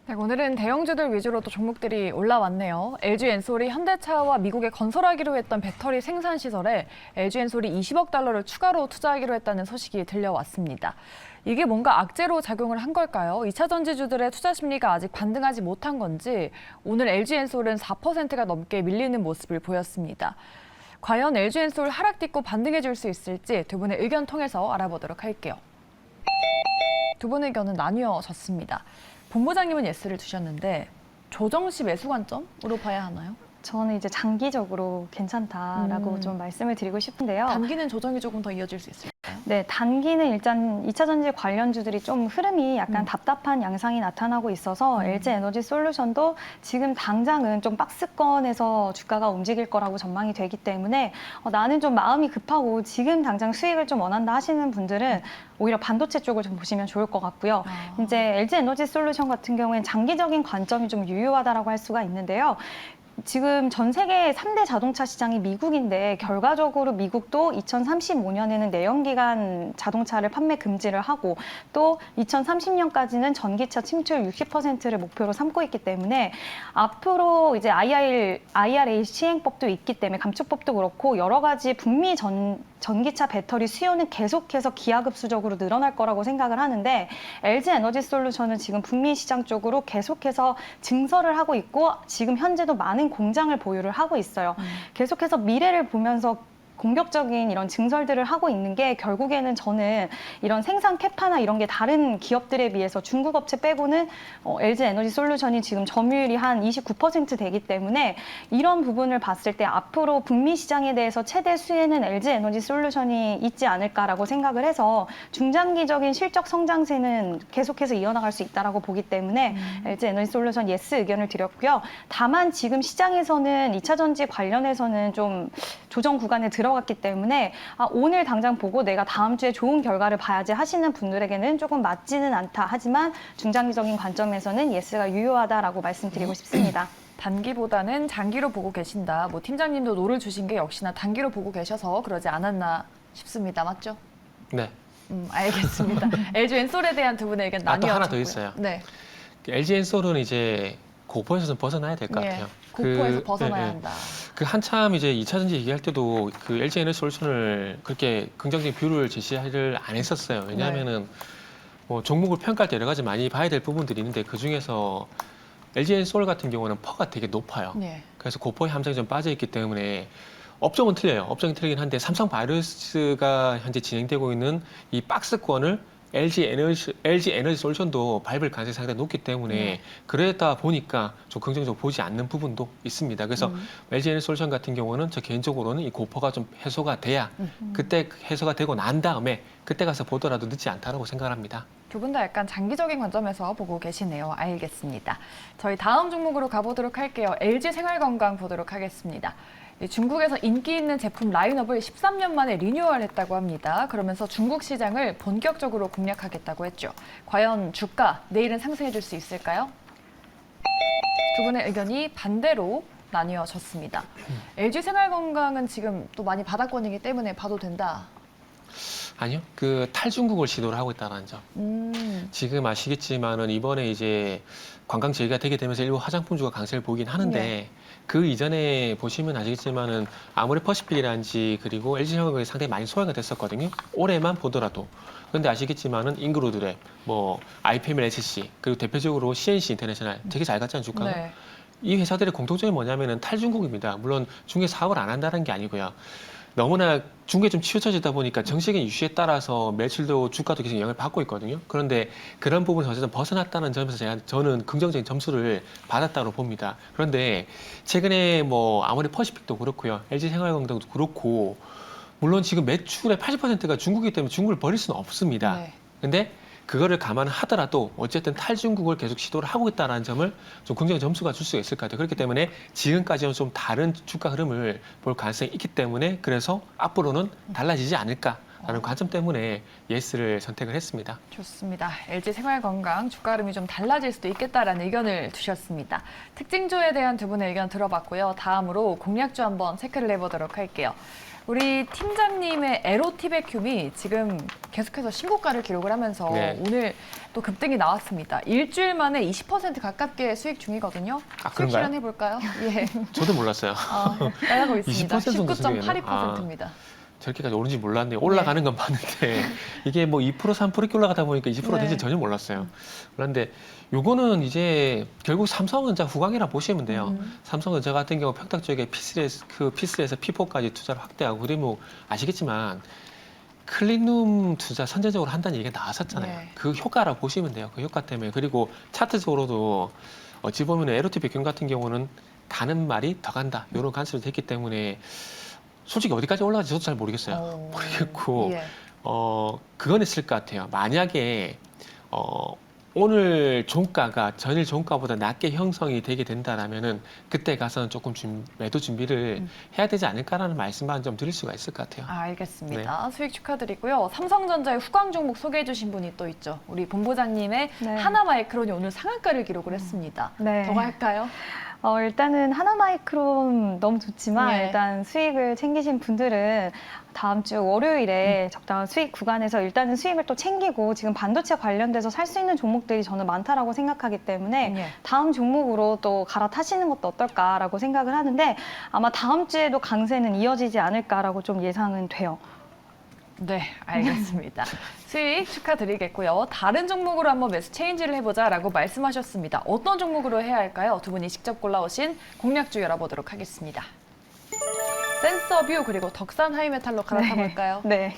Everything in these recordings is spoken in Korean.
네, 오늘은 대형주들 위주로 또 종목들이 올라왔네요. LG엔솔이 현대차와 미국에 건설하기로 했던 배터리 생산 시설에 LG엔솔이 20억 달러를 추가로 투자하기로 했다는 소식이 들려왔습니다. 이게 뭔가 악재로 작용을 한 걸까요? 2차 전지주들의 투자 심리가 아직 반등하지 못한 건지 오늘 LG엔솔은 4%가 넘게 밀리는 모습을 보였습니다. 과연 LG엔솔 하락 딛고 반등해 줄 수 있을지 두 분의 의견 통해서 알아보도록 할게요. 두 분의 의견은 나뉘어졌습니다. 본부장님은 예스를 두셨는데 조정 시 매수 관점으로 봐야 하나요? 저는 이제 장기적으로 괜찮다라고 좀 말씀을 드리고 싶은데요. 단기는 조정이 조금 더 이어질 수 있을까요? 네, 단기는 일단 2차 전지 관련주들이 좀 흐름이 약간 답답한 양상이 나타나고 있어서 LG 에너지 솔루션도 지금 당장은 좀 박스권에서 주가가 움직일 거라고 전망이 되기 때문에 나는 좀 마음이 급하고 지금 당장 수익을 좀 원한다 하시는 분들은 오히려 반도체 쪽을 좀 보시면 좋을 것 같고요. 이제 LG 에너지 솔루션 같은 경우에는 장기적인 관점이 좀 유효하다라고 할 수가 있는데요. 지금 전 세계 3대 자동차 시장이 미국인데 결과적으로 미국도 2035년에는 내연기관 자동차를 판매 금지를 하고 또 2030년까지는 전기차 침투율 60%를 목표로 삼고 있기 때문에 앞으로 이제 IRA 시행법도 있기 때문에 감축법도 그렇고 여러 가지 북미 전기차 배터리 수요는 계속해서 기하급수적으로 늘어날 거라고 생각을 하는데 LG 에너지 솔루션은 지금 북미 시장 쪽으로 계속해서 증설을 하고 있고 지금 현재도 많은 공장을 보유를 하고 있어요. 계속해서 미래를 보면서 공격적인 이런 증설들을 하고 있는 게 결국에는 저는 이런 생산 캐파나 이런 게 다른 기업들에 비해서 중국 업체 빼고는 LG 에너지 솔루션이 지금 점유율이 한 29% 되기 때문에 이런 부분을 봤을 때 앞으로 북미 시장에 대해서 최대 수혜는 LG 에너지 솔루션이 있지 않을까라고 생각을 해서 중장기적인 실적 성장세는 계속해서 이어나갈 수 있다라고 보기 때문에 LG 에너지 솔루션 예스 의견을 드렸고요. 다만 지금 시장에서는 2차 전지 관련해서는 좀 조정 구간에 들어갔기 때문에 오늘 당장 보고 내가 다음 주에 좋은 결과를 봐야지 하시는 분들에게는 조금 맞지는 않다. 하지만 중장기적인 관점에서는 예스가 유효하다라고 말씀드리고 싶습니다. 단기보다는 장기로 보고 계신다. 뭐 팀장님도 노를 주신 게 역시나 단기로 보고 계셔서 그러지 않았나 싶습니다. 맞죠? 네. 알겠습니다. LG 엔솔에 대한 두 분의 의견 또 나뉘어졌고요. 하나 더 있어요. 네. LG 엔솔은 이제 고포에서 좀 벗어나야 될 것 같아요. 고포에서 벗어나야 한다. 그 한참 이제 2차 전지 얘기할 때도 그 LG 에너지 솔루션을 그렇게 긍정적인 뷰를 제시를 안 했었어요. 왜냐하면은 뭐 종목을 평가할 때 여러 가지 많이 봐야 될 부분들이 있는데 그 중에서 LG 엔솔 같은 경우는 퍼가 되게 높아요. 네. 그래서 고포의 함정이 좀 빠져 있기 때문에 업종은 틀려요. 업종이 틀리긴 한데 삼성바이오로스가 현재 진행되고 있는 이 박스권을 LG 에너지 솔루션도 밟을 가능성이 상당히 높기 때문에 그러다 보니까 좀 긍정적으로 보지 않는 부분도 있습니다. 그래서 LG 에너지 솔루션 같은 경우는 저 개인적으로는 이 고퍼가 좀 해소가 돼야 그때 해소가 되고 난 다음에 그때 가서 보더라도 늦지 않다라고 생각합니다. 두 분 다 약간 장기적인 관점에서 보고 계시네요. 알겠습니다. 저희 다음 종목으로 가보도록 할게요. LG 생활건강 보도록 하겠습니다. 중국에서 인기 있는 제품 라인업을 13년 만에 리뉴얼했다고 합니다. 그러면서 중국 시장을 본격적으로 공략하겠다고 했죠. 과연 주가 내일은 상승해 줄 수 있을까요? 두 분의 의견이 반대로 나뉘어졌습니다. LG 생활건강은 지금 또 많이 바닥권이기 때문에 봐도 된다. 아니요. 그 탈중국을 시도를 하고 있다는 점. 지금 아시겠지만은 이번에 이제 관광 재개가 되게 되면서 일부 화장품주가 강세를 보이긴 하는데 그 이전에 보시면 아시겠지만은 아모레퍼시픽이라든지 그리고 LG생활건강이 상당히 많이 소외가 됐었거든요. 올해만 보더라도. 그런데 아시겠지만은 인그루드랩, 뭐 IPML SC 그리고 대표적으로 CNC 인터내셔널 되게 잘 갔잖아요, 주가가. 네. 이 회사들의 공통점이 뭐냐면은 탈중국입니다. 물론 중국에 사업을 안 한다는 게 아니고요. 너무나 중국에 좀 치우쳐지다 보니까 정책의 이슈에 따라서 매출도 주가도 계속 영향을 받고 있거든요. 그런데 그런 부분에서 어쨌든 벗어났다는 점에서 저는 긍정적인 점수를 받았다고 봅니다. 그런데 최근에 뭐 아무리 퍼시픽도 그렇고요. LG생활건강도 그렇고 물론 지금 매출의 80%가 중국이기 때문에 중국을 버릴 수는 없습니다. 네. 근데 그거를 감안하더라도 어쨌든 탈중국을 계속 시도를 하고 있다는 점을 좀 긍정적인 점수가 줄 수가 있을 것 같아요. 그렇기 때문에 지금까지는 좀 다른 주가 흐름을 볼 가능성이 있기 때문에 그래서 앞으로는 달라지지 않을까라는 관점 때문에 예스를 선택을 했습니다. 좋습니다. LG 생활건강 주가 흐름이 좀 달라질 수도 있겠다라는 의견을 주셨습니다. 특징주에 대한 두 분의 의견 들어봤고요. 다음으로 공략주 한번 체크를 해보도록 할게요. 우리 팀장님의 에로티베큐이 지금 계속해서 신고가를 기록을 하면서 네. 오늘 또 급등이 나왔습니다. 일주일 만에 20% 가깝게 수익 중이거든요. 아, 수익 그런가요? 실현해 볼까요? 예. 저도 몰랐어요. 나가고 있습니다. 20% 정도 수익이네요. 19.82%입니다. 저렇게까지 오른지 몰랐네요. 올라가는 건 봤는데 이게 뭐 2% 3% 이렇게 올라가다 보니까 20% 네. 된지 전혀 몰랐어요. 그런데 요거는 이제 결국 삼성전자 후광이라 보시면 돼요. 삼성전자 같은 경우 평택 쪽에 P3에서 P4까지 투자를 확대하고 그러면 아시겠지만 클린룸 투자 선제적으로 한다는 얘기가 나왔었잖아요. 네. 그 효과라 보시면 돼요. 그 효과 때문에. 그리고 차트적으로도 어찌 보면 에로티 백균 같은 경우는 가는 말이 더 간다. 이런 관점이 됐기 때문에 솔직히 어디까지 올라갈지 저도 잘 모르겠어요. 모르겠고 예. 그건 있을 것 같아요. 만약에 오늘 종가가 전일 종가보다 낮게 형성이 되게 된다라면은 그때 가서는 조금 매도 준비를 해야 되지 않을까라는 말씀만 좀 드릴 수가 있을 것 같아요. 알겠습니다. 네. 수익 축하드리고요. 삼성전자의 후광 종목 소개해 주신 분이 또 있죠. 우리 본부장님의 네. 하나마이크론이 오늘 상한가를 기록을 했습니다. 네. 더 갈까요? 일단은 하나마이크론 너무 좋지만 예. 일단 수익을 챙기신 분들은 다음 주 월요일에 적당한 수익 구간에서 일단은 수익을 또 챙기고 지금 반도체 관련돼서 살 수 있는 종목들이 저는 많다라고 생각하기 때문에 예. 다음 종목으로 또 갈아타시는 것도 어떨까라고 생각을 하는데 아마 다음 주에도 강세는 이어지지 않을까라고 좀 예상은 돼요. 네, 알겠습니다. 수익 축하드리겠고요. 다른 종목으로 한번 매수 체인지를 해보자라고 말씀하셨습니다. 어떤 종목으로 해야 할까요? 두 분이 직접 골라오신 공략주 열어보도록 하겠습니다. 센서뷰 그리고 덕산 하이메탈로 갈아타볼까요? 네.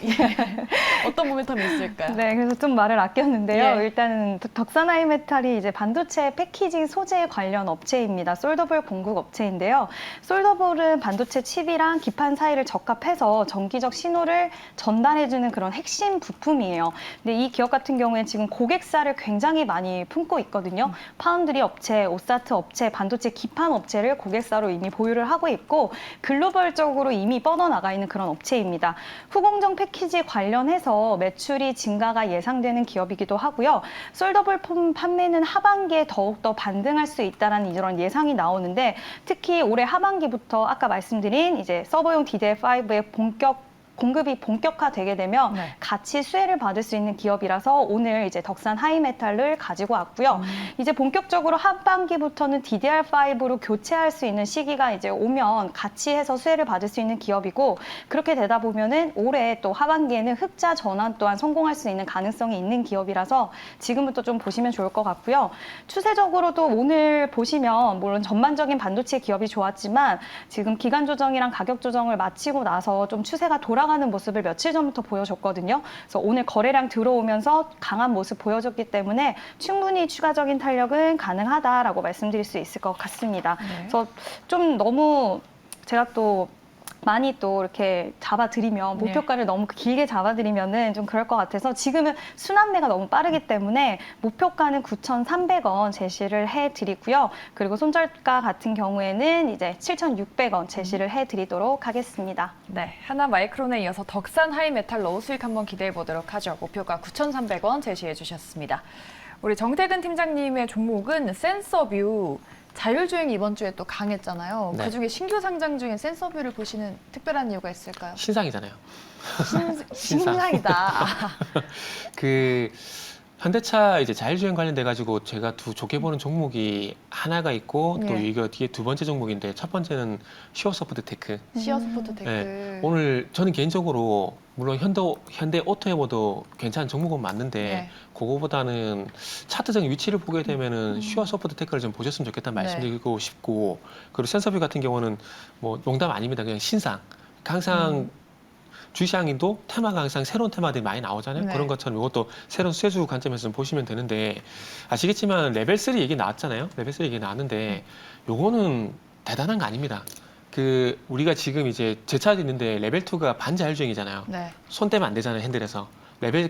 어떤 모멘텀이 있을까요? 네, 그래서 좀 말을 아꼈는데요. 예. 일단은 덕산하이메탈이 이제 반도체 패키징 소재 관련 업체입니다. 솔더볼 공급 업체인데요. 솔더볼은 반도체 칩이랑 기판 사이를 적합해서 전기적 신호를 전달해주는 그런 핵심 부품이에요. 근데 이 기업 같은 경우에 지금 고객사를 굉장히 많이 품고 있거든요. 파운드리 업체, 오사트 업체, 반도체 기판 업체를 고객사로 이미 보유를 하고 있고 글로벌적으로 이미 뻗어나가 있는 그런 업체입니다. 후공정 패키지 관련해서 매출이 증가가 예상되는 기업이기도 하고요. 솔더볼 판매는 하반기에 더욱더 반등할 수 있다는 이런 예상이 나오는데 특히 올해 하반기부터 아까 말씀드린 이제 서버용 DDR5의 공급이 본격화되게 되면 네. 같이 수혜를 받을 수 있는 기업이라서 오늘 이제 덕산 하이메탈을 가지고 왔고요. 이제 본격적으로 하반기부터는 DDR5로 교체할 수 있는 시기가 이제 오면 같이 해서 수혜를 받을 수 있는 기업이고 그렇게 되다 보면은 올해 또 하반기에는 흑자 전환 또한 성공할 수 있는 가능성이 있는 기업이라서 지금부터 좀 보시면 좋을 것 같고요. 추세적으로도 오늘 보시면 물론 전반적인 반도체 기업이 좋았지만 지금 기간 조정이랑 가격 조정을 마치고 나서 좀 추세가 돌아가는 모습을 며칠 전부터 보여줬거든요. 그래서 오늘 거래량 들어오면서 강한 모습 보여줬기 때문에 충분히 추가적인 탄력은 가능하다라고 말씀드릴 수 있을 것 같습니다. 네. 그래서 좀 너무 제가 또 많이 또 이렇게 잡아드리면 네. 목표가를 너무 길게 잡아드리면은 좀 그럴 것 같아서 지금은 순환매가 너무 빠르기 때문에 목표가는 9,300원 제시를 해드리고요. 그리고 손절가 같은 경우에는 이제 7,600원 제시를 해드리도록 하겠습니다. 네, 하나마이크론에 이어서 덕산 하이메탈로 수익 한번 기대해 보도록 하죠. 목표가 9,300원 제시해 주셨습니다. 우리 정태근 팀장님의 종목은 센서뷰. 자율주행이 이번 주에 또 강했잖아요. 네. 그중에 신규 상장 중에 센서뷰를 보시는 특별한 이유가 있을까요? 신상이잖아요. 신상이다. 그 현대차 이제 자율주행 관련돼 가지고 제가 좋게 보는 종목이 하나가 있고 또 예. 이거 뒤에 두 번째 종목인데 첫 번째는 시어소프트테크. 시어스포트테크. 네. 오늘 저는 개인적으로 물론 현대 오토에버도 괜찮은 종목은 맞는데 네. 그거보다는 차트적인 위치를 보게 되면은 시어소프트테크를 좀 보셨으면 좋겠다는 네. 말씀드리고 싶고 그리고 센서뷰 같은 경우는 뭐 농담 아닙니다. 그냥 신상. 항상 주시장인도 테마가 항상 새로운 테마들이 많이 나오잖아요. 네. 그런 것처럼 이것도 새로운 수혜주 관점에서 좀 보시면 되는데 아시겠지만 레벨 3 얘기 나왔잖아요. 레벨 3 얘기 나왔는데 요거는 대단한 거 아닙니다. 그 우리가 지금 이제 제 차도 있는데 레벨 2가 반자율주행이잖아요. 네. 손 떼면 안 되잖아요. 핸들에서.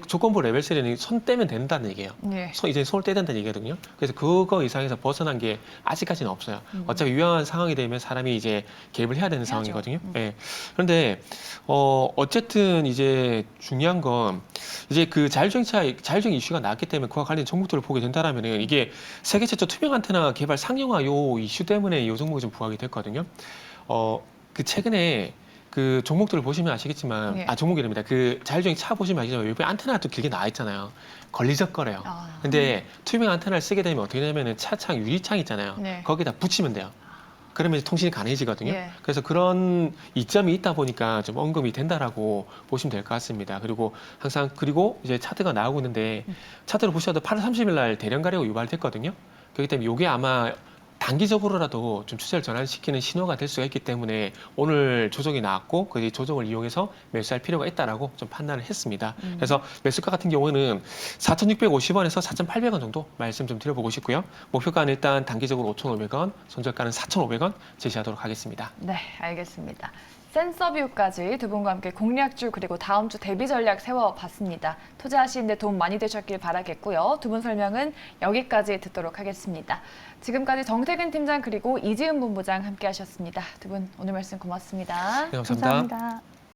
조건부 레벨 3는 손 떼면 된다는 얘기예요. 예. 이제 손을 떼야 된다는 얘기거든요. 그래서 그거 이상에서 벗어난 게 아직까지는 없어요. 어차피 위험한 상황이 되면 사람이 이제 개입을 해야 되는 해야죠. 상황이거든요. 예. 그런데 어쨌든 이제 중요한 건 이제 그 자율주행 이슈가 나왔기 때문에 그와 관련 종목들을 보게 된다라면은 이게 세계 최초 투명 안테나 개발 상용화 요 이슈 때문에 이 종목이 좀 부각이 됐거든요. 그 최근에 그 종목들을 보시면 아시겠지만, 예. 종목이랍니다. 그 자율주행 차 보시면 아시겠지만, 옆에 안테나가 또 길게 나와 있잖아요. 걸리적거려요. 근데 투명 안테나를 쓰게 되면 어떻게 되냐면은 차창 유리창 있잖아요. 네. 거기다 붙이면 돼요. 그러면 이제 통신이 가능해지거든요. 예. 그래서 그런 이점이 있다 보니까 좀 언급이 된다라고 보시면 될 것 같습니다. 그리고 항상 이제 차트가 나오고 있는데 차트를 보셔도 8월 30일 날 대량 가격이 유발됐거든요. 그렇기 때문에 이게 아마 단기적으로라도 좀 추세를 전환시키는 신호가 될 수가 있기 때문에 오늘 조정이 나왔고 그 조정을 이용해서 매수할 필요가 있다라고 좀 판단을 했습니다. 그래서 매수가 같은 경우는 4,650원에서 4,800원 정도 말씀 좀 드려보고 싶고요. 목표가는 일단 단기적으로 5,500원, 손절가는 4,500원 제시하도록 하겠습니다. 네, 알겠습니다. 센서뷰까지 두 분과 함께 공략주 그리고 다음 주 대비 전략 세워봤습니다. 투자하시는데 도움 많이 되셨길 바라겠고요. 두 분 설명은 여기까지 듣도록 하겠습니다. 지금까지 정태근 팀장 그리고 이지은 본부장 함께하셨습니다. 두 분 오늘 말씀 고맙습니다. 네, 감사합니다. 감사합니다.